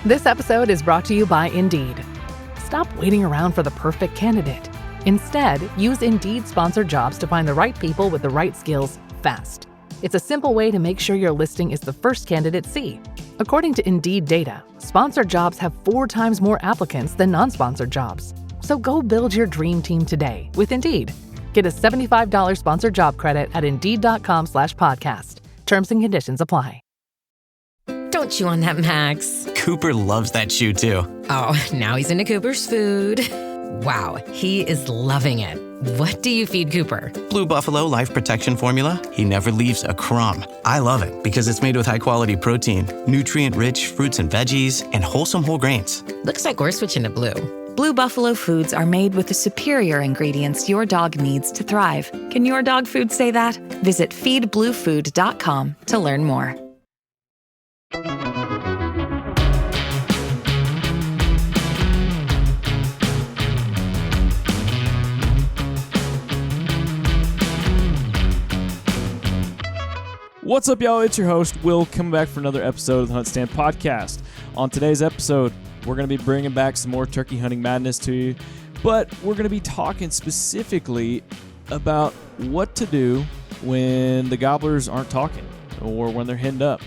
This episode is brought to you by Indeed. Stop waiting around for the perfect candidate. Instead, use Indeed sponsored jobs to find the right people with the right skills fast. It's a simple way to make sure your listing is the first candidates see. According to Indeed data, sponsored jobs have 4 times more applicants than non-sponsored jobs. So go build your dream team today with Indeed. Get a $75 sponsored job credit at Indeed.com/podcast. Terms and conditions apply. Don't chew on that, Max. Cooper loves that chew too. Oh, now he's into Cooper's food. Wow, he is loving it. What do you feed Cooper? Blue Buffalo Life Protection Formula. He never leaves a crumb. I love it because it's made with high-quality protein, nutrient-rich fruits and veggies, and wholesome whole grains. Looks like we're switching to Blue. Blue Buffalo foods are made with the superior ingredients your dog needs to thrive. Can your dog food say that? Visit feedbluefood.com to learn more. What's up, y'all? It's your host, Will, coming back for another episode of the HuntStand podcast. On today's episode, we're going to be bringing back some more turkey hunting madness to you, but we're going to be talking specifically about what to do when the Gobblers aren't talking, or when they're henned up,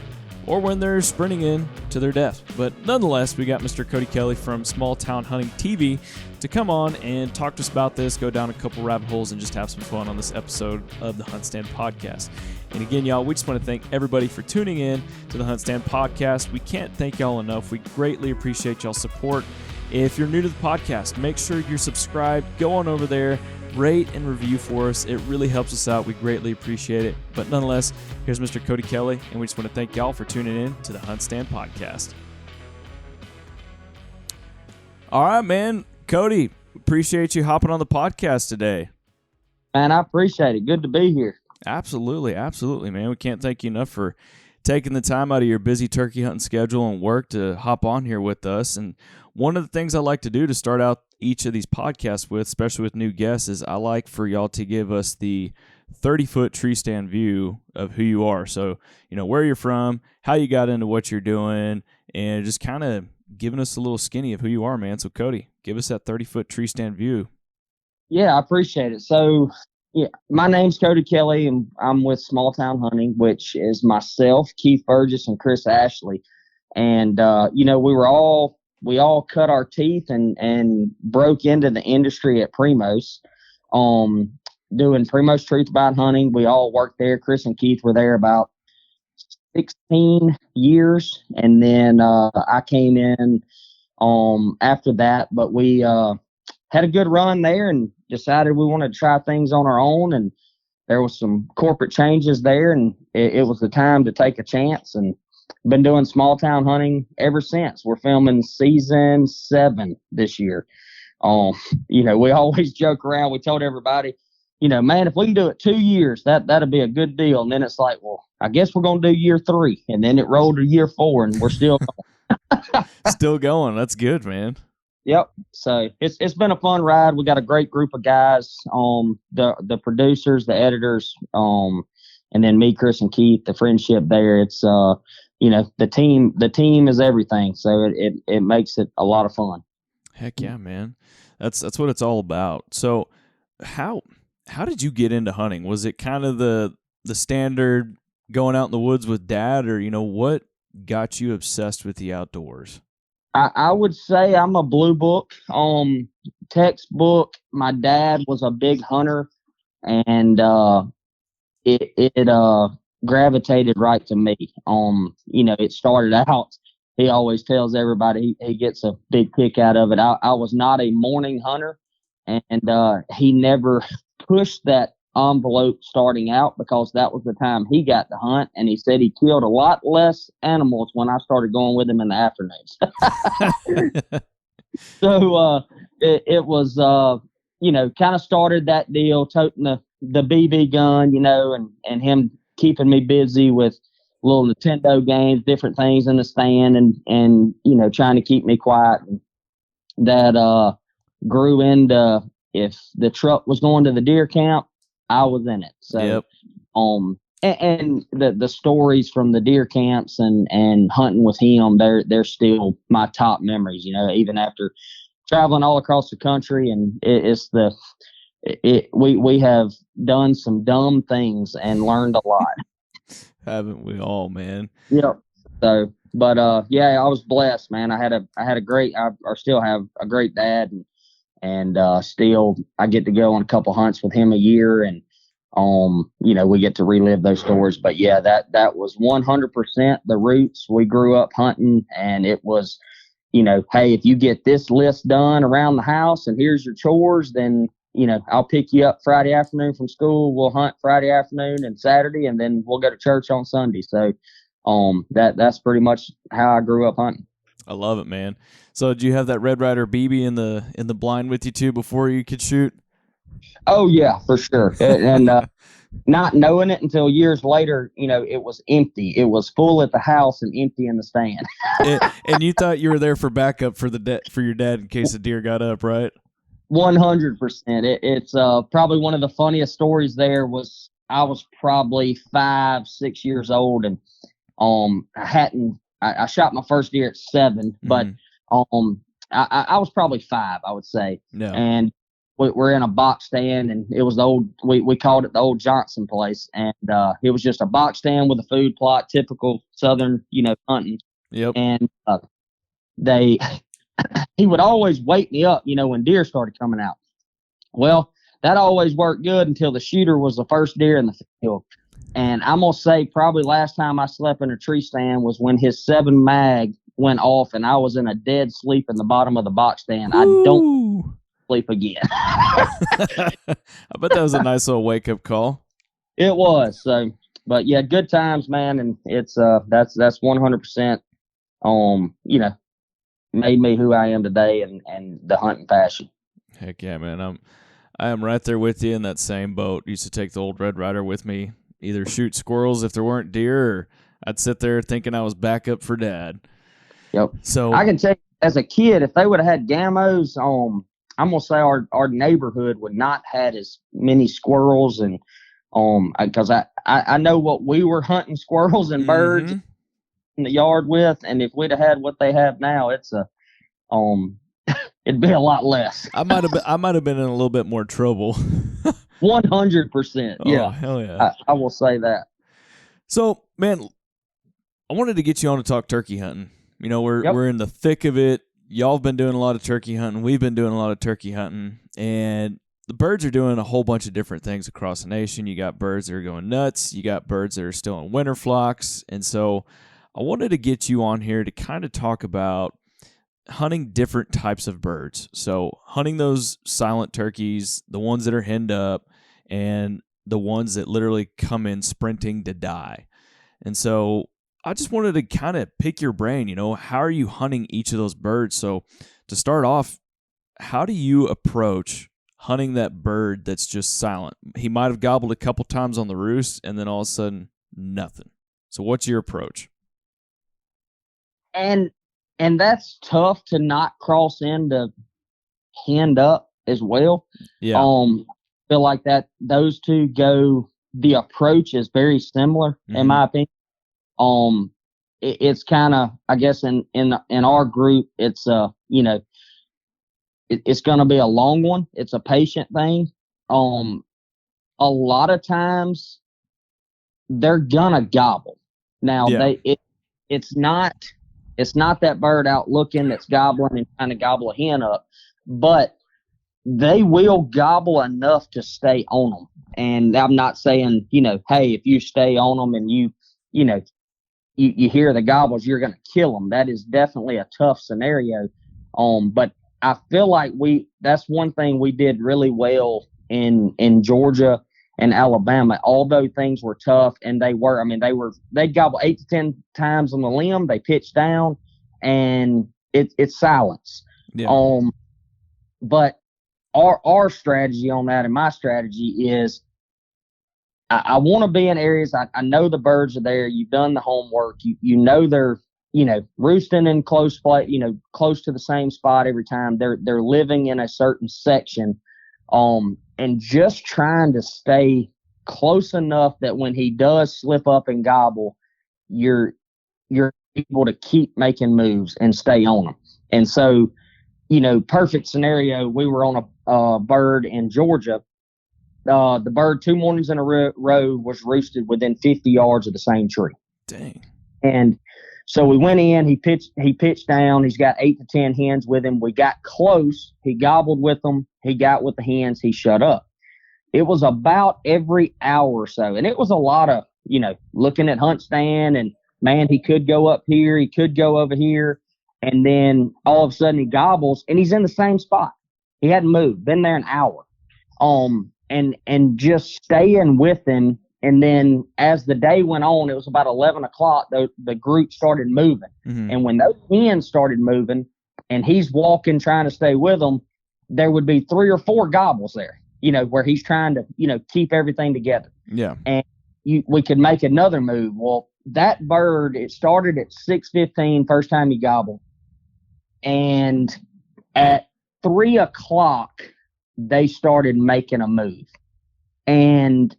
or when they're sprinting in to their death. But nonetheless, we got Mr. Cody Kelley from Small Town Hunting TV to come on and talk to us about this, go down a couple rabbit holes, and just have some fun on this episode of the HuntStand podcast. And again, y'all, we just want to thank everybody for tuning in to the HuntStand podcast. We can't thank y'all enough. We greatly appreciate y'all's support. If you're new to the podcast, make sure you're subscribed. Go on over there, rate and review for us. It really helps us out. We greatly appreciate it. But nonetheless, here's Mr. Cody Kelley, and we just want to thank y'all for tuning in to the HuntStand podcast. All right, man. Cody, appreciate you hopping on the podcast today. Man, I appreciate it. Good to be here. Absolutely, man. We can't thank you enough for taking the time out of your busy turkey hunting schedule and work to hop on here with us. And one of the things I like to do to start out each of these podcasts with, especially with new guests, is I like for y'all to give us the 30-foot tree stand view of who you are. So, where you're from, how you got into what you're doing, and just kind of giving us a little skinny of who you are, man. So, Cody, give us that 30-foot tree stand view. Yeah, I appreciate it. So, yeah, my name's Cody Kelley, and I'm with Small Town Hunting, which is myself, Keith Burgess, and Chris Ashley. And, we all cut our teeth and broke into the industry at Primos, doing Primos Truth About Hunting. We all worked there. Chris and Keith were there about 16 years. And then I came in after that. But we had a good run there and decided we wanted to try things on our own. And there was some corporate changes there, and it was the time to take a chance. And been doing small town hunting ever since. We're filming season 7 this year. We always joke around. We told everybody, man, if we can do it 2 years, that'll be a good deal. And then it's like, well, I guess we're going to do year 3. And then it rolled to year 4, and we're still going. Still going. That's good, man. Yep. So it's been a fun ride. We got a great group of guys, the producers, the editors, and then me, Chris, and Keith, the friendship there. It's the team is everything. So it makes it a lot of fun. Heck yeah, man. That's what it's all about. So how did you get into hunting? Was it kind of the standard going out in the woods with dad, or what got you obsessed with the outdoors? I would say I'm a blue book textbook. My dad was a big hunter, and it gravitated right to me. It started out, he always tells everybody he gets a big kick out of it. I was not a morning hunter, and he never pushed that envelope starting out, because that was the time he got to hunt, and he said he killed a lot less animals when I started going with him in the afternoons. So it was kind of started that deal, toting the BB gun, and him keeping me busy with little Nintendo games, different things in the stand, and trying to keep me quiet. And that grew into, if the truck was going to the deer camp, I was in it. So, yep. and the stories from the deer camps and hunting with him, they're still my top memories. Even after traveling all across the country, and we have done some dumb things and learned a lot. Haven't we all, man? Yep. So, but yeah, I was blessed, man. I had a great, I still have a great dad, and still I get to go on a couple hunts with him a year, and we get to relive those stories. But yeah, that was 100% the roots. We grew up hunting, and it was, hey, if you get this list done around the house and here's your chores, then I'll pick you up Friday afternoon from school. We'll hunt Friday afternoon and Saturday, and then we'll go to church on Sunday. So that's pretty much how I grew up hunting. I love it, man. So did you have that Red Ryder BB in the blind with you too before you could shoot? Oh yeah, for sure. And not knowing it until years later, it was empty. It was full at the house and empty in the stand. and you thought you were there for backup for your dad in case a deer got up, right? 100%. It's probably one of the funniest stories there was I was probably 5-6 years old, and I shot my first deer at 7, but I was probably 5, I would say. No. And we're in a box stand, and it was the old, we called it the old Johnson place, and it was just a box stand with a food plot, typical Southern, hunting. Yep. And he would always wake me up, when deer started coming out. Well, that always worked good until the shooter was the first deer in the field. And I'm going to say probably last time I slept in a tree stand was when his 7 mag went off, and I was in a dead sleep in the bottom of the box stand. Ooh. I don't sleep again. I bet that was a nice little wake-up call. It was. So, but yeah, good times, man. And it's that's 100%, made me who I am today, and the hunting passion. Heck yeah, man. I am right there with you in that same boat. Used to take the old Red Ryder with me, either shoot squirrels if there weren't deer, or I'd sit there thinking I was backup for dad. Yep. So I can tell you, as a kid, if they would have had gamos, I'm gonna say our neighborhood would not had as many squirrels, and because I know what we were hunting squirrels and birds in the yard with, and if we'd have had what they have now, it's it'd be a lot less. I might have been in a little bit more trouble. 100%. Yeah. Oh, hell yeah. I will say that. So, man, I wanted to get you on to talk turkey hunting. We're in the thick of it. Y'all have been doing a lot of turkey hunting. We've been doing a lot of turkey hunting, and the birds are doing a whole bunch of different things across the nation. You got birds that are going nuts. You got birds that are still in winter flocks. And so I wanted to get you on here to kind of talk about hunting different types of birds. So hunting those silent turkeys, the ones that are henned up, and the ones that literally come in sprinting to die. And so I just wanted to kind of pick your brain, how are you hunting each of those birds? So to start off, how do you approach hunting that bird that's just silent? He might have gobbled a couple times on the roost, and then all of a sudden, nothing. So what's your approach? And that's tough to not cross into henned up as well. Yeah. I feel like that those two go, the approach is very similar in my opinion. It's kind of, I guess in our group, it's it's going to be a long one. It's a patient thing. A lot of times they're gonna gobble. Now it's not that bird out looking that's gobbling and trying to gobble a hen up, but they will gobble enough to stay on them. And I'm not saying, hey, if you stay on them and you hear the gobbles, you're going to kill them. That is definitely a tough scenario. But I feel like that's one thing we did really well in Georgia and Alabama. Although things were tough, and they gobble 8 to 10 times on the limb. They pitch down, and it's silence. Yeah. But our strategy on that, and my strategy is, I want to be in areas I know the birds are there. You've done the homework. You know they're roosting in close play, close to the same spot every time. They're living in a certain section, and just trying to stay close enough that when he does slip up and gobble, you're able to keep making moves and stay on him. And so, perfect scenario, we were on a bird in Georgia. The bird 2 mornings in a row was roosted within 50 yards of the same tree. Dang. And so we went in, he pitched down. He's got 8 to 10 hens with him. We got close. He gobbled with them. He got with the hens. He shut up. It was about every hour or so. And it was a lot of, looking at HuntStand and, man, he could go up here. He could go over here. And then all of a sudden he gobbles and he's in the same spot. He hadn't moved, been there an hour. And just staying with him. And then as the day went on, it was about 11 o'clock, the group started moving. Mm-hmm. And when those hens started moving and he's walking, trying to stay with them, there would be 3 or 4 gobbles there, where he's trying to, keep everything together. Yeah. And we could make another move. Well, that bird, it started at 6:15, first time he gobbled. And at 3 o'clock, they started making a move. And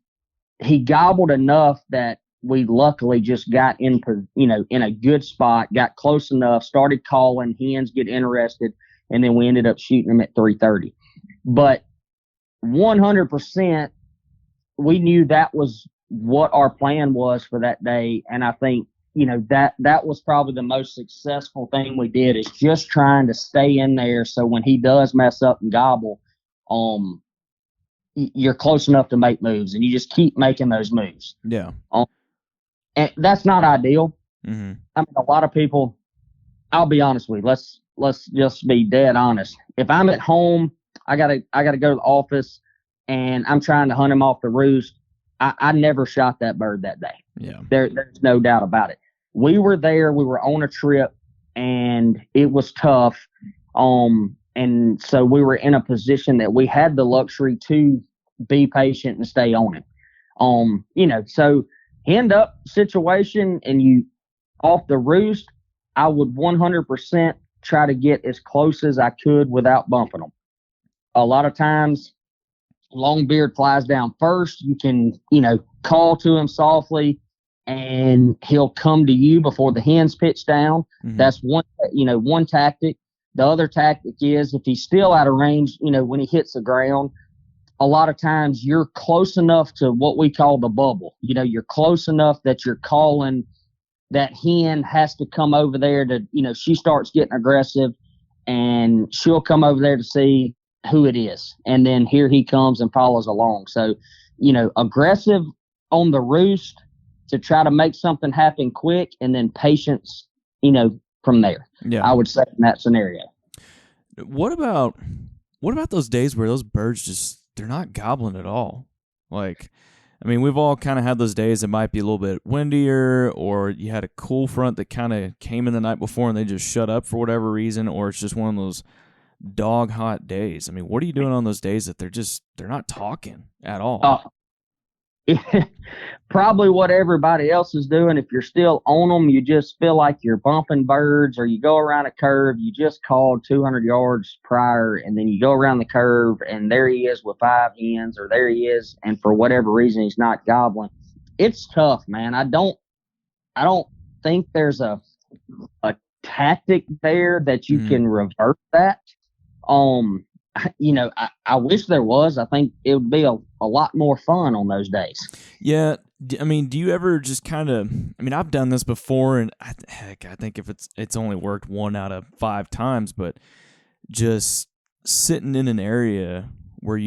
he gobbled enough that we luckily just got in a good spot, got close enough, started calling, hens get interested, and then we ended up shooting him at 3:30. But 100%, we knew that was what our plan was for that day. And I think, that was probably the most successful thing we did, is just trying to stay in there. So when he does mess up and gobble, you're close enough to make moves, and you just keep making those moves. Yeah. And that's not ideal. Mm-hmm. I mean, a lot of people, I'll be honest with you. Let's just be dead honest. If I'm at home, I gotta go to the office and I'm trying to hunt him off the roost, I never shot that bird that day. Yeah. There's no doubt about it. We were there, we were on a trip, and it was tough. And so we were in a position that we had the luxury to be patient and stay on it. So henned-up situation and you off the roost, I would 100% try to get as close as I could without bumping them. A lot of times, longbeard flies down first. You can, call to him softly, and he'll come to you before the hens pitch down. Mm-hmm. That's one tactic. The other tactic is, if he's still out of range, when he hits the ground, a lot of times you're close enough to what we call the bubble. You're close enough that you're calling that hen has to come over there to, she starts getting aggressive, and she'll come over there to see who it is. And then here he comes and follows along. So, aggressive on the roost to try to make something happen quick, and then patience, from there. Yeah. I would say in that scenario. What about those days where those birds just, they're not gobbling at all? Like, I mean, we've all kind of had those days that might be a little bit windier, or you had a cool front that kind of came in the night before and they just shut up for whatever reason, or it's just one of those dog hot days. I mean, what are you doing on those days that they're not talking at all? Probably what everybody else is doing. If you're still on them, you just feel like you're bumping birds, or you go around a curve, you just called 200 yards prior, and then you go around the curve and there he is with 5 hens, or there he is, and for whatever reason he's not gobbling. It's tough, man. I don't think there's a tactic there that you can revert that. I wish there was. I think it would be a lot more fun on those days. Yeah. I mean, do you ever just kind of, I've done this before, and I think if it's only worked 1 out of 5 times, but just sitting in an area where,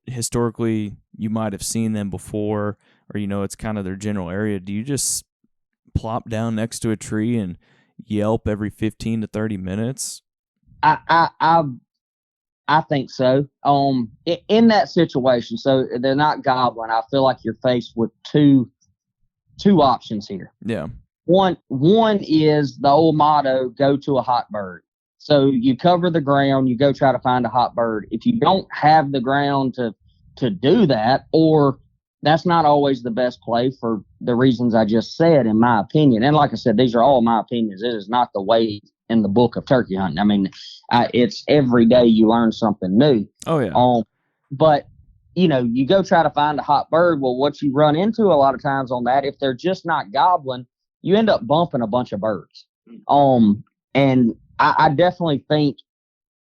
historically you might have seen them before, or, it's kind of their general area. Do you just plop down next to a tree and yelp every 15 to 30 minutes? I think so. In that situation, so they're not gobbling, I feel like you're faced with two options here. Yeah. One is the old motto, go to a hot bird. So you cover the ground, you go try to find a hot bird. If you don't have the ground to do that, or that's not always the best play for the reasons I just said, in my opinion. And like I said, these are all my opinions. It is not the way in the book of turkey hunting. It's every day you learn something new. Oh yeah. But you go try to find a hot bird. Well, what you run into a lot of times on that, if they're just not gobbling, you end up bumping a bunch of birds. And I definitely think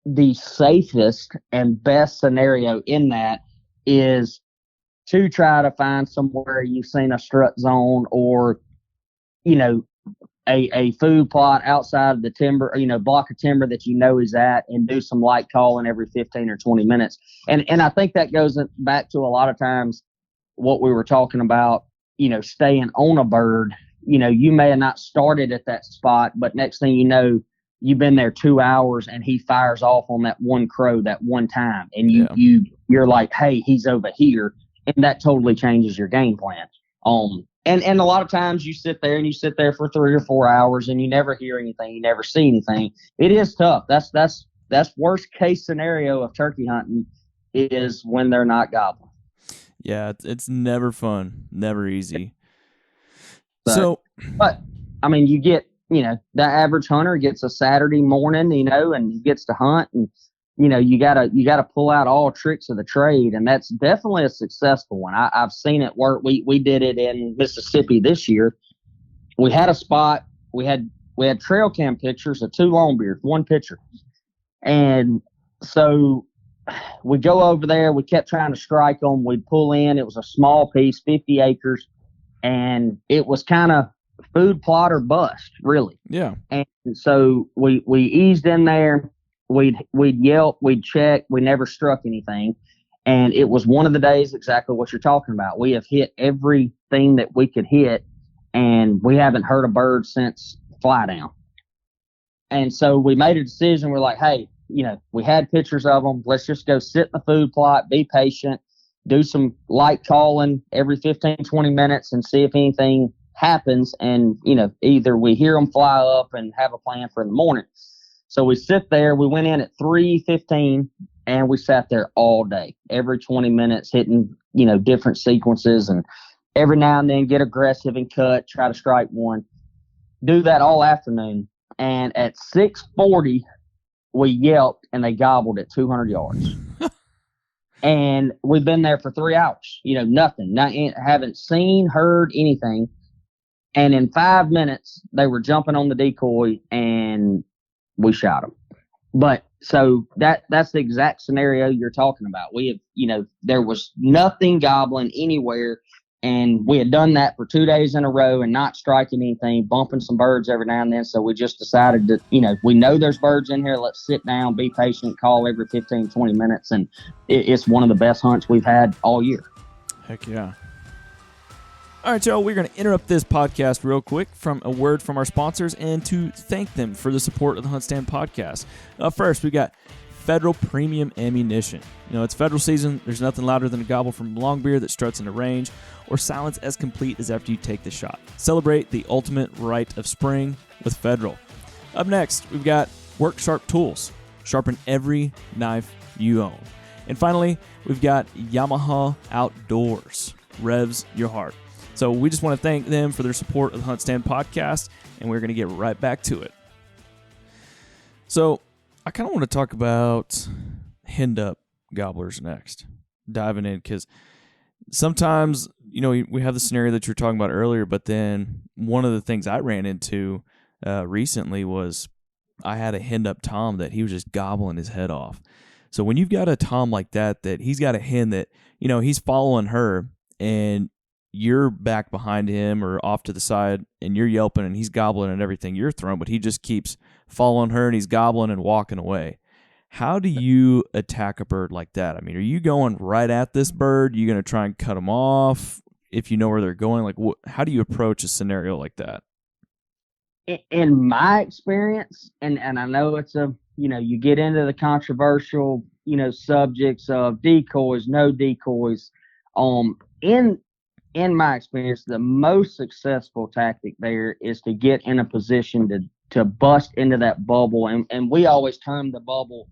the safest and best scenario in that is to try to find somewhere you've seen a strut zone or, a food plot outside of the timber, block of timber that is at, and do some light calling every 15 or 20 minutes. And I think that goes back to a lot of times what we were talking about, staying on a bird. You may have not started at that spot, but next thing you know, you've been there 2 hours and he fires off on that one crow that one time. And you're like, hey, he's over here. And that totally changes your game plan. And a lot of times you sit there for 3 or 4 hours and you never hear anything. You never see anything. It is tough. That's worst case scenario of turkey hunting is when they're not gobbling. Yeah. It's never fun. Never easy. But I mean, you get, the average hunter gets a Saturday morning, and he gets to hunt, and, you gotta pull out all tricks of the trade. And that's definitely a successful one. I've seen it work. We did it in Mississippi this year. We had a spot. We had trail cam pictures of 2 longbeards, 1 picture. And so we go over there. We kept trying to strike them. We'd pull in. It was a small piece, 50 acres. And it was kind of food plot or bust, really. Yeah. And so we eased in there. We'd yelp, we'd check. We never struck anything. And it was one of the days exactly what you're talking about. We have hit everything that we could hit, and we haven't heard a bird since fly down. And so we made a decision. We're like, hey, we had pictures of them. Let's just go sit in the food plot, be patient, do some light calling every 15, 20 minutes and see if anything happens. And, either we hear them fly up and have a plan for in the morning. So we sit there. We went in at 3:15 and we sat there all day, every 20 minutes hitting, different sequences, and every now and then get aggressive and cut, try to strike one, do that all afternoon. And at 6:40, we yelped and they gobbled at 200 yards. And we've been there for 3 hours, nothing, haven't seen, heard anything. And in 5 minutes, they were jumping on the decoy and we shot them. But so that's the exact scenario you're talking about. We have, there was nothing gobbling anywhere. And we had done that for 2 days in a row and not striking anything, bumping some birds every now and then. So we just decided that, we know there's birds in here. Let's sit down, be patient, call every 15, 20 minutes. And it's one of the best hunts we've had all year. Heck yeah. All right, y'all, we're going to interrupt this podcast real quick from a word from our sponsors and to thank them for the support of the HuntStand podcast. First, we got Federal Premium Ammunition. It's federal season. There's nothing louder than a gobble from longbeard that struts into range or silence as complete as after you take the shot. Celebrate the ultimate rite of spring with Federal. Up next, we've got Work Sharp Tools. Sharpen every knife you own. And finally, we've got Yamaha Outdoors. Revs your heart. So we just want to thank them for their support of the HuntStand podcast, and we're going to get right back to it. So I kind of want to talk about henned-up gobblers next, diving in, because sometimes, we have the scenario that you were talking about earlier, but then one of the things I ran into recently was I had a henned-up tom that he was just gobbling his head off. So when you've got a tom like that he's got a hen that, he's following her, and you're back behind him or off to the side and you're yelping and he's gobbling and everything you're throwing, but he just keeps following her and he's gobbling and walking away. How do you attack a bird like that? I mean, are you going right at this bird? Are you going to try and cut them off if you know where they're going? Like, how do you approach a scenario like that? In my experience, and I know it's you get into the controversial, subjects of decoys, no decoys. In my experience, the most successful tactic there is to get in a position to bust into that bubble. And we always term the bubble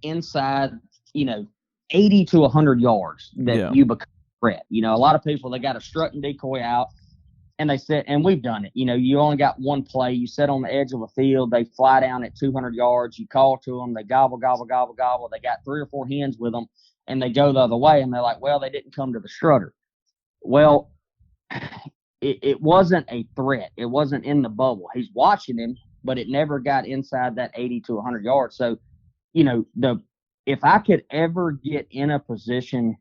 inside, 80 to 100 yards that you become a threat. A lot of people, they got a strut and decoy out. and they said, and we've done it. You only got one play. You sit on the edge of a field. They fly down at 200 yards. You call to them. They gobble, gobble, gobble, gobble. They got 3 or 4 hens with them, and they go the other way. And they're like, well, they didn't come to the strutter. Well, it wasn't a threat. It wasn't in the bubble. He's watching him, but it never got inside that 80 to 100 yards. So, if I could ever get in a position,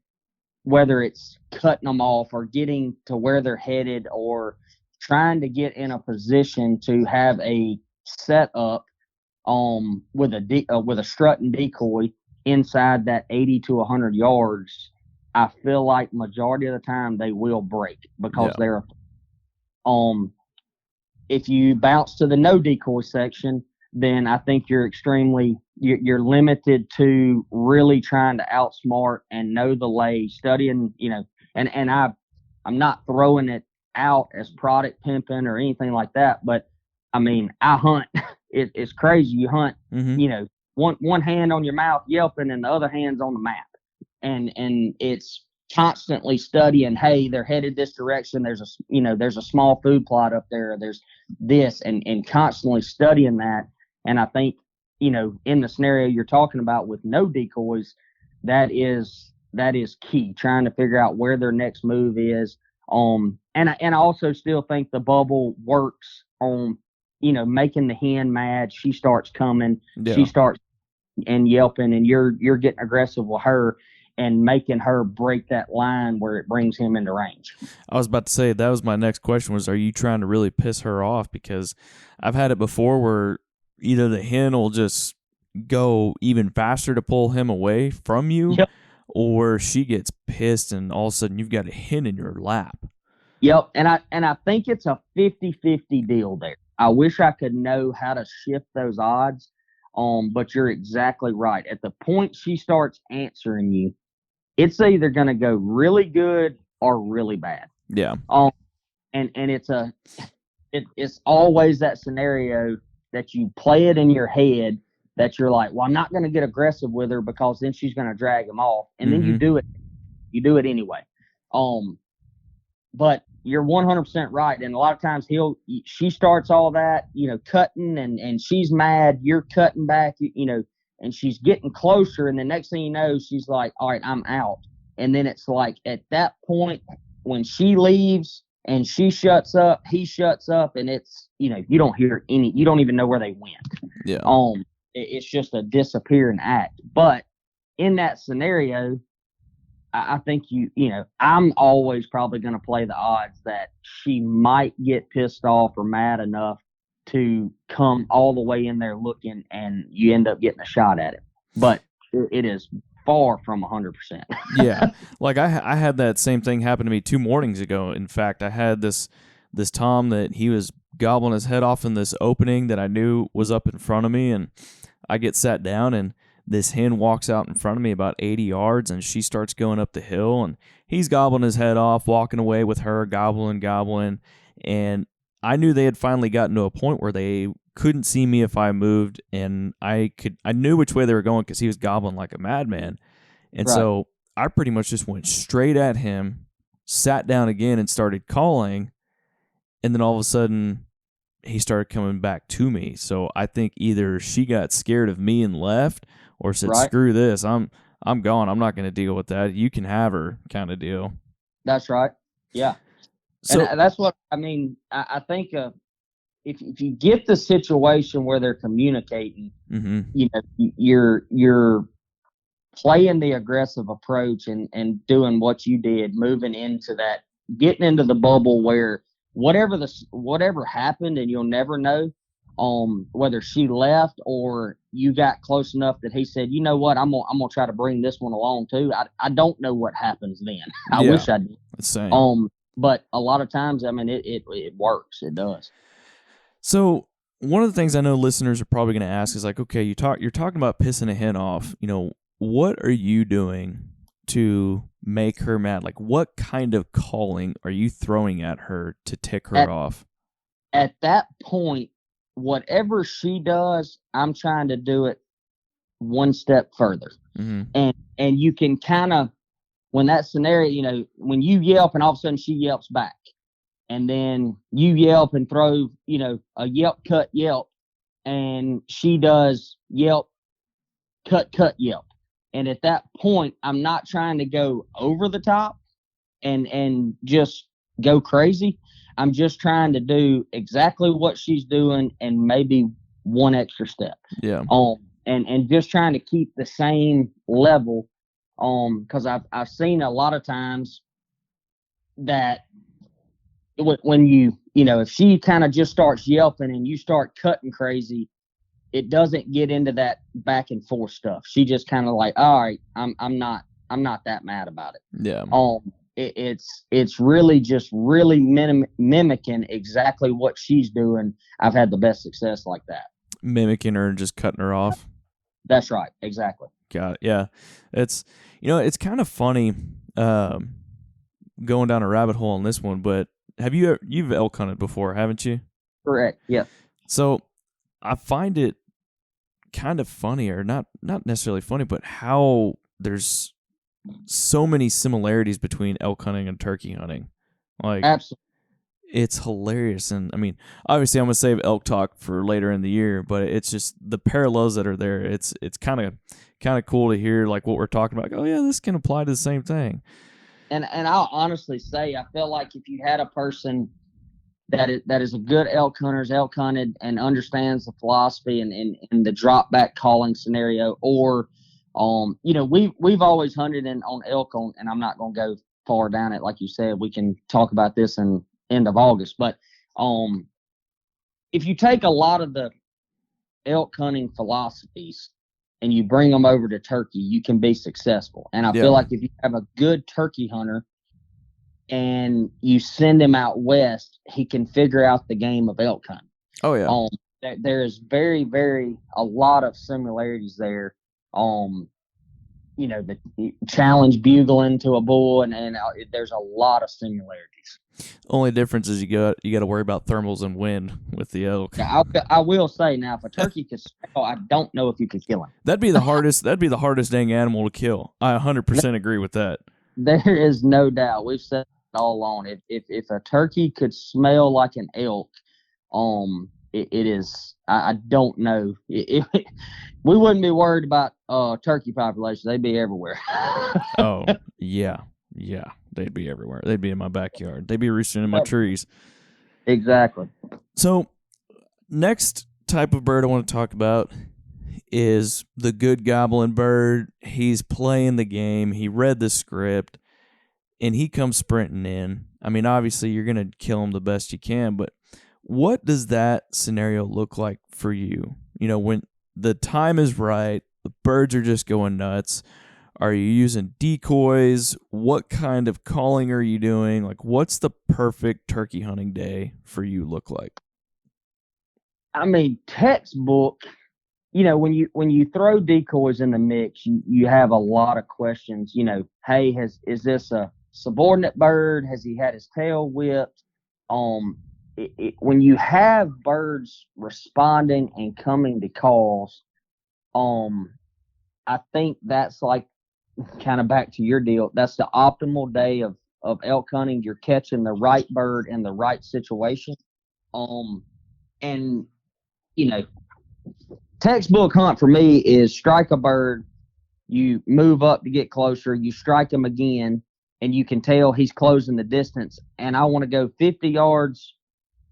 whether it's cutting them off or getting to where they're headed or trying to get in a position to have a setup with a strut and decoy inside that 80 to 100 yards, I feel like majority of the time they will break because they're if you bounce to the no decoy section, then I think you're limited to really trying to outsmart and know the lay, studying, and I'm not throwing it out as product pimping or anything like that, but I mean, I hunt. It's crazy. You hunt, one hand on your mouth yelping and the other hand's on the map, and it's constantly studying. Hey, they're headed this direction. There's a small food plot up there. There's this, and constantly studying that. And I think, in the scenario you're talking about with no decoys, that is key, trying to figure out where their next move is. And I also still think the bubble works on, making the hen mad. She starts coming, she starts and yelping, and you're getting aggressive with her and making her break that line where it brings him into range. I was about to say, that was my next question, was, are you trying to really piss her off? Because I've had it before where either the hen will just go even faster to pull him away from you, or she gets pissed and all of a sudden you've got a hen in your lap. Yep, and I think it's a 50-50 deal there. I wish I could know how to shift those odds, but you're exactly right. At the point she starts answering you, it's either going to go really good or really bad. Yeah. And it's always that scenario that you play it in your head that you're like, well, I'm not going to get aggressive with her because then she's going to drag him off. And then you do it anyway. But you're 100% right. And a lot of times she starts all that, cutting and she's mad, you're cutting back, and she's getting closer. And the next thing you know, she's like, all right, I'm out. And then it's like at that point when she leaves and she shuts up, he shuts up, and it's, you don't hear you don't even know where they went. Yeah. It's just a disappearing act. But in that scenario, I think I'm always probably going to play the odds that she might get pissed off or mad enough to come all the way in there looking, and you end up getting a shot at it. But it is far from 100%. Yeah. Like I had that same thing happen to me 2 mornings ago. In fact, I had this tom that he was gobbling his head off in this opening that I knew was up in front of me, and I get sat down, and this hen walks out in front of me about 80 yards, and she starts going up the hill, and he's gobbling his head off, walking away with her, gobbling, and I knew they had finally gotten to a point where they couldn't see me if I moved, and I knew which way they were going because he was gobbling like a madman. And so I pretty much just went straight at him, sat down again, and started calling, and then all of a sudden he started coming back to me. So I think either she got scared of me and left, or said, screw this, I'm gone, I'm not going to deal with that, you can have her, kind of deal. That's right. Yeah. So, and that's what I mean. I think if you get the situation where they're communicating, you're playing the aggressive approach and doing what you did, moving into that, getting into the bubble where whatever happened, and you'll never know whether she left or you got close enough that he said, you know what, I'm gonna try to bring this one along too. I don't know what happens then. I wish I did. Same. But a lot of times, I mean, it works. It does. So one of the things I know listeners are probably going to ask is like, okay, you're talking about pissing a hen off. What are you doing to make her mad? Like, what kind of calling are you throwing at her to tick her off? At that point, whatever she does, I'm trying to do it one step further. And you can kind of, when that scenario, when you yelp and all of a sudden she yelps back, and then you yelp and throw, a yelp, cut, yelp, and she does yelp, cut, yelp. And at that point, I'm not trying to go over the top and just go crazy. I'm just trying to do exactly what she's doing and maybe one extra step. Yeah. And just trying to keep the same level. Because I've seen a lot of times that when if she kind of just starts yelping and you start cutting crazy, it doesn't get into that back and forth stuff. She just kind of like, all right, I'm not that mad about it. Yeah. It's really just really mimicking exactly what she's doing. I've had the best success like that. Mimicking her and just cutting her off. That's right. Exactly. Got it. Yeah. It's kind of funny going down a rabbit hole on this one, but you've elk hunted before, haven't you? Correct. Yeah. So I find it kind of funny, or not necessarily funny, but how there's so many similarities between elk hunting and turkey hunting. Like, absolutely. It's hilarious. And I mean, obviously I'm going to save elk talk for later in the year, but it's just the parallels that are there. It's kind of cool to hear like what we're talking about. Like, oh yeah, this can apply to the same thing. And I'll honestly say, I feel like if you had a person that is a good elk hunter, is elk hunted and understands the philosophy and the drop back calling scenario, or we've always hunted on elk and I'm not going to go far down it. Like you said, we can talk about this in end of August, but if you take a lot of the elk hunting philosophies and you bring them over to turkey, you can be successful. And I feel like if you have a good turkey hunter and you send him out west, he can figure out the game of elk hunting. Oh yeah. There is very, very a lot of similarities there. The challenge bugling to a bull, and there's a lot of similarities. Only difference is you got to worry about thermals and wind with the elk. Yeah, I will say now, if a turkey could smell, I don't know if you could kill him. That'd be the hardest dang animal to kill. I 100% agree with that. There is no doubt. We've said it all along. If a turkey could smell like an elk, it is. I don't know. We wouldn't be worried about turkey population. They'd be everywhere. Oh yeah. They'd be everywhere. They'd be in my backyard. They'd be roosting in my trees. Exactly. So, next type of bird I want to talk about is the good gobbling bird. He's playing the game. He read the script, and he comes sprinting in. I mean, obviously, you're going to kill him the best you can, but what does that scenario look like for you? When the time is right, the birds are just going nuts. Are you using decoys? What kind of calling are you doing? Like, what's the perfect turkey hunting day for you look like? I mean, textbook, when you throw decoys in the mix, you have a lot of questions. Hey, is this a subordinate bird? Has he had his tail whipped? When you have birds responding and coming to calls, I think that's like kind of back to your deal. That's the optimal day of elk hunting. You're catching the right bird in the right situation. And textbook hunt for me is strike a bird, you move up to get closer, you strike him again, and you can tell he's closing the distance. And I want to go 50 yards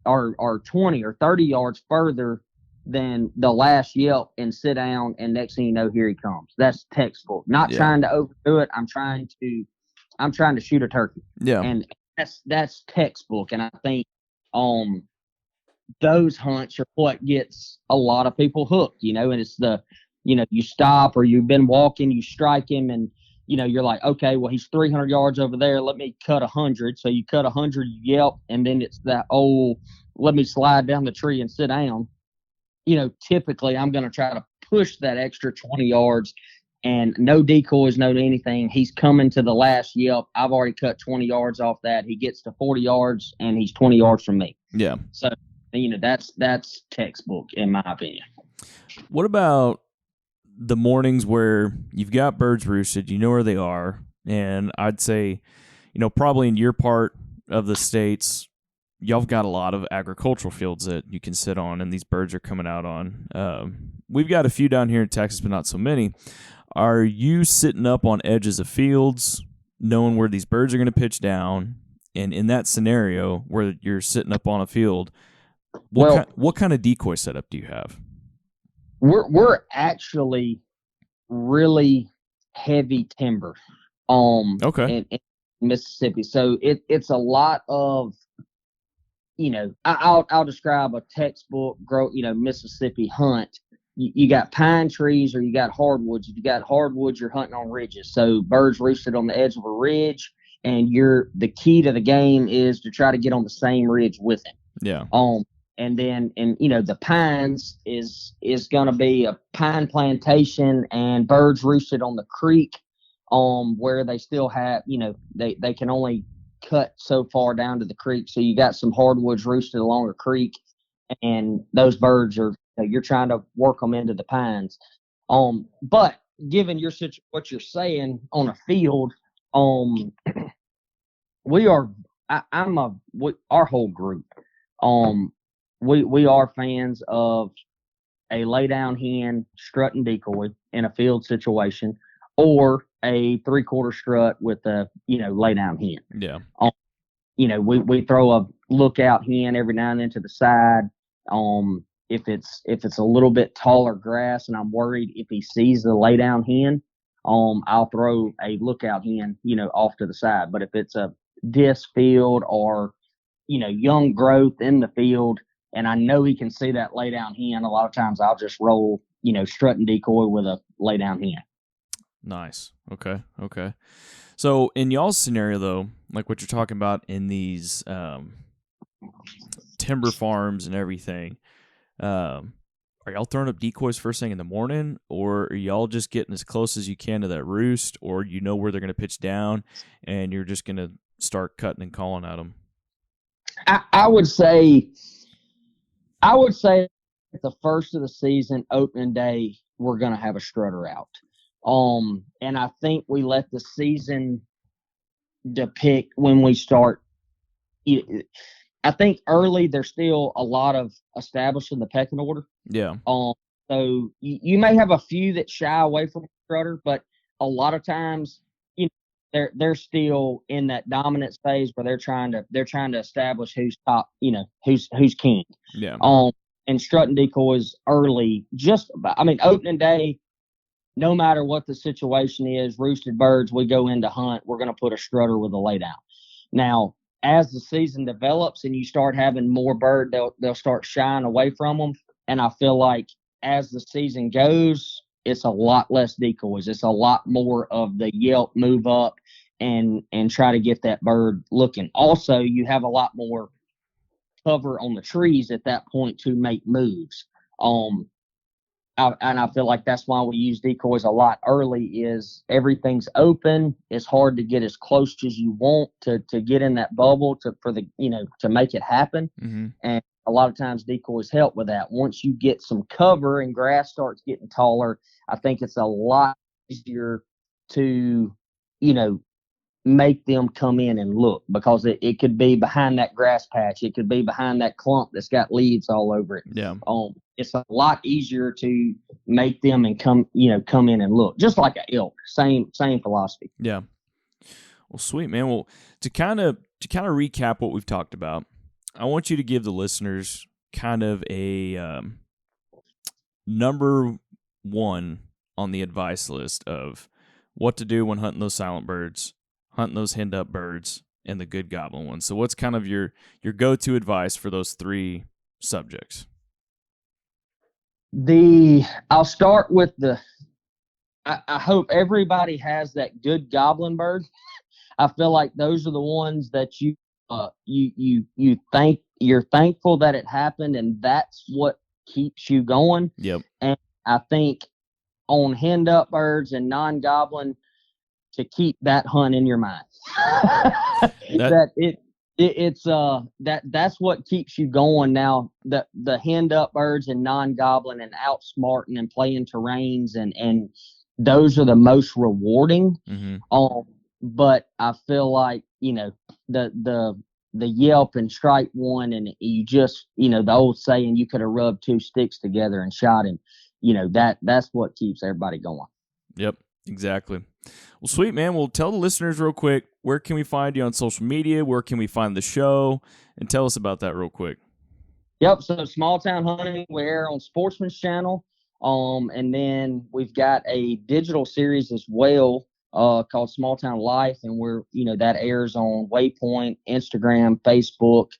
or 20 or 30 yards further than the last yelp and sit down, and next thing you know, here he comes. That's textbook. Not trying to overdo it. I'm trying to shoot a turkey. Yeah. And that's textbook. And I think those hunts are what gets a lot of people hooked, and it's you stop or you've been walking, you strike him, and you're like, okay, well, he's 300 yards over there. Let me cut 100. So you cut 100, you yelp, and then it's that let me slide down the tree and sit down. Typically I'm going to try to push that extra 20 yards, and no decoys, no anything. He's coming to the last yelp. I've already cut 20 yards off that. He gets to 40 yards, and he's 20 yards from me. Yeah. So, that's textbook in my opinion. What about the mornings where you've got birds roosted, you know where they are, and I'd say, probably in your part of the states, y'all got a lot of agricultural fields that you can sit on, and these birds are coming out on. We've got a few down here in Texas, but not so many. Are you sitting up on edges of fields, knowing where these birds are going to pitch down? And in that scenario where you're sitting up on a field, what kind of decoy setup do you have? We're actually really heavy timber in Mississippi. So it's a lot of, I'll describe a textbook Mississippi hunt. You got pine trees or you got hardwoods. If you got hardwoods, you're hunting on ridges. So birds roosted on the edge of a ridge, and the key to the game is to try to get on the same ridge with him. Yeah. And then, the pines is going to be a pine plantation, and birds roosted on the creek, where they still have, they can only cut so far down to the creek. So you got some hardwoods roosted along the creek, and those birds you're trying to work them into the pines. But given what you're saying on a field, our whole group, we are fans of a lay down hen strut and decoy in a field situation, or a 3/4 strut with a lay down hen. Yeah. We throw a lookout hen every now and then to the side. If it's a little bit taller grass and I'm worried if he sees the lay down hen, I'll throw a lookout hen off to the side. But if it's a disc field or young growth in the field, and I know he can see that lay down hen, a lot of times I'll just roll strut and decoy with a lay down hen. Nice. Okay. So in y'all's scenario, though, like what you're talking about in these timber farms and everything, are y'all throwing up decoys first thing in the morning, or are y'all just getting as close as you can to that roost, or where they're going to pitch down, and you're just going to start cutting and calling at them? I would say at the first of the season, opening day, we're going to have a strutter out. And I think we let the season depict when we start. I think early there's still a lot of establishing the pecking order. Yeah. So you may have a few that shy away from strutter, but a lot of times, they're still in that dominance phase where they're trying to establish who's top, who's king. Yeah. And strut and decoys early, opening day, no matter what the situation is, roosted birds, we go into hunt, we're going to put a strutter with a lay down. Now, as the season develops and you start having more bird, they'll start shying away from them. And I feel like as the season goes, it's a lot less decoys. It's a lot more of the yelp, move up, and try to get that bird looking. Also, you have a lot more cover on the trees at that point to make moves. And I feel like that's why we use decoys a lot early. Is everything's open. It's hard to get as close as you want to get in that bubble to make it happen. Mm-hmm. And a lot of times decoys help with that. Once you get some cover and grass starts getting taller, I think it's a lot easier to, make them come in and look, because it could be behind that grass patch. It could be behind that clump that's got leaves all over it. Yeah. It's a lot easier to make them and come in and look, just like an elk. Same philosophy. Yeah. Well, sweet, man. Well, to kind of recap what we've talked about, I want you to give the listeners kind of a number one on the advice list of what to do when hunting those silent birds, hunting those henned-up birds, and the good goblin ones. So what's kind of your go-to advice for those three subjects? I'll start with I hope everybody has that good goblin bird. I feel like those are the ones that you're thankful that it happened, and that's what keeps you going. Yep. And I think on henned-up birds and non-goblin, to keep that hunt in your mind. That's what keeps you going. Now the henned-up birds and non-goblin and outsmarting and playing terrains and those are the most rewarding. Mm-hmm. But I feel like the the yelp and strike one, and you just, the old saying, you could have rubbed two sticks together and shot him. That's what keeps everybody going. Yep, exactly. Well, sweet, man. Well, tell the listeners real quick, where can we find you on social media? Where can we find the show? And tell us about that real quick. Yep. So Small Town Hunting, we air on Sportsman's Channel. And then we've got a digital series as well, called Small Town Life. And that airs on Waypoint, Instagram, Facebook,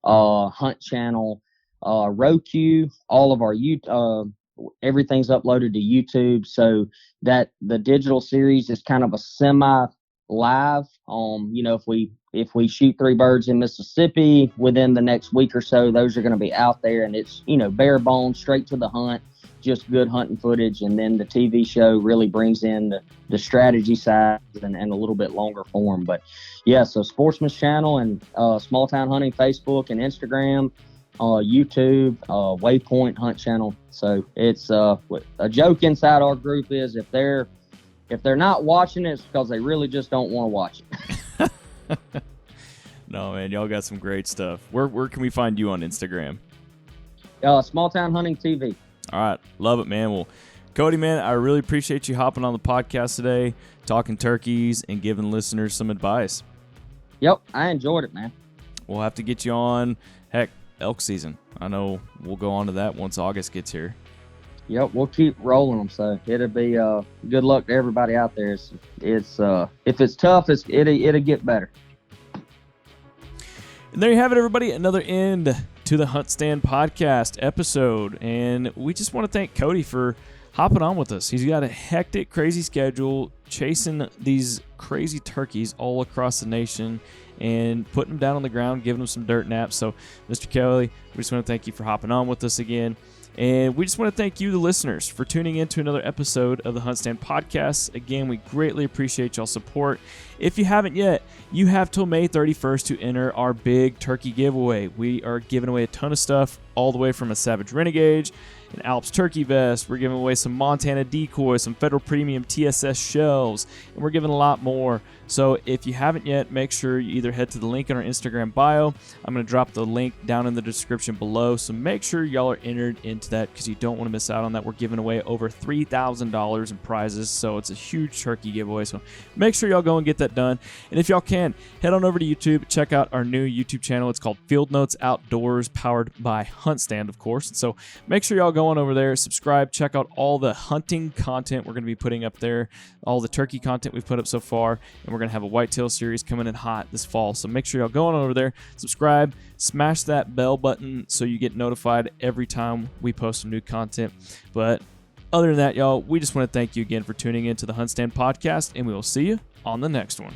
Hunt Channel, Roku, all of our everything's uploaded to YouTube. So that the digital series is kind of a semi-live. If we shoot 3 birds in Mississippi within the next week or so, those are going to be out there, and it's bare bones, straight to the hunt, just good hunting footage. And then the TV show really brings in the strategy side and a little bit longer form. But yeah, so Sportsman's Channel and Small Town Hunting Facebook and Instagram, YouTube, Waypoint, Hunt Channel. So it's a joke inside our group is if they're not watching it, it's because they really just don't want to watch it. No, man, y'all got some great stuff. Where can we find you on Instagram? Small Town Hunting TV. All right, love it, man. Well, Cody, man, I really appreciate you hopping on the podcast today, talking turkeys and giving listeners some advice. Yep, I enjoyed it, man. We'll have to get you on, heck, elk season. I know we'll go on to that once August gets here. Yep, we'll keep rolling them. So it'll be good luck to everybody out there. It's if it's tough, it'll get better. And there you have it, everybody. Another end to the HuntStand podcast episode. And we just want to thank Cody for hopping on with us. He's got a hectic, crazy schedule, chasing these crazy turkeys all across the nation and putting them down on the ground, giving them some dirt naps. So, Mr. Kelley, we just want to thank you for hopping on with us again. And we just want to thank you, the listeners, for tuning in to another episode of the HuntStand podcast. Again, we greatly appreciate y'all's support. If you haven't yet, you have till May 31st to enter our big turkey giveaway. We are giving away a ton of stuff, all the way from a Savage Renegade, an Alps turkey vest. We're giving away some Montana decoys, some Federal Premium TSS shells, and we're giving a lot more. So if you haven't yet, make sure you either head to the link in our Instagram bio. I'm going to drop the link down in the description below. So make sure y'all are entered into that because you don't want to miss out on that. We're giving away over $3,000 in prizes. So it's a huge turkey giveaway. So make sure y'all go and get that done. And if y'all can, head on over to YouTube, check out our new YouTube channel. It's called Field Notes Outdoors, powered by HuntStand, of course. So make sure y'all go on over there, subscribe, check out all the hunting content we're going to be putting up there, all the turkey content we've put up so far, and we're going to have a whitetail series coming in hot this fall. So make sure y'all go on over there, subscribe, smash that bell button so you get notified every time we post some new content. But other than that, y'all, we just want to thank you again for tuning in to the HuntStand podcast, and we will see you on the next one.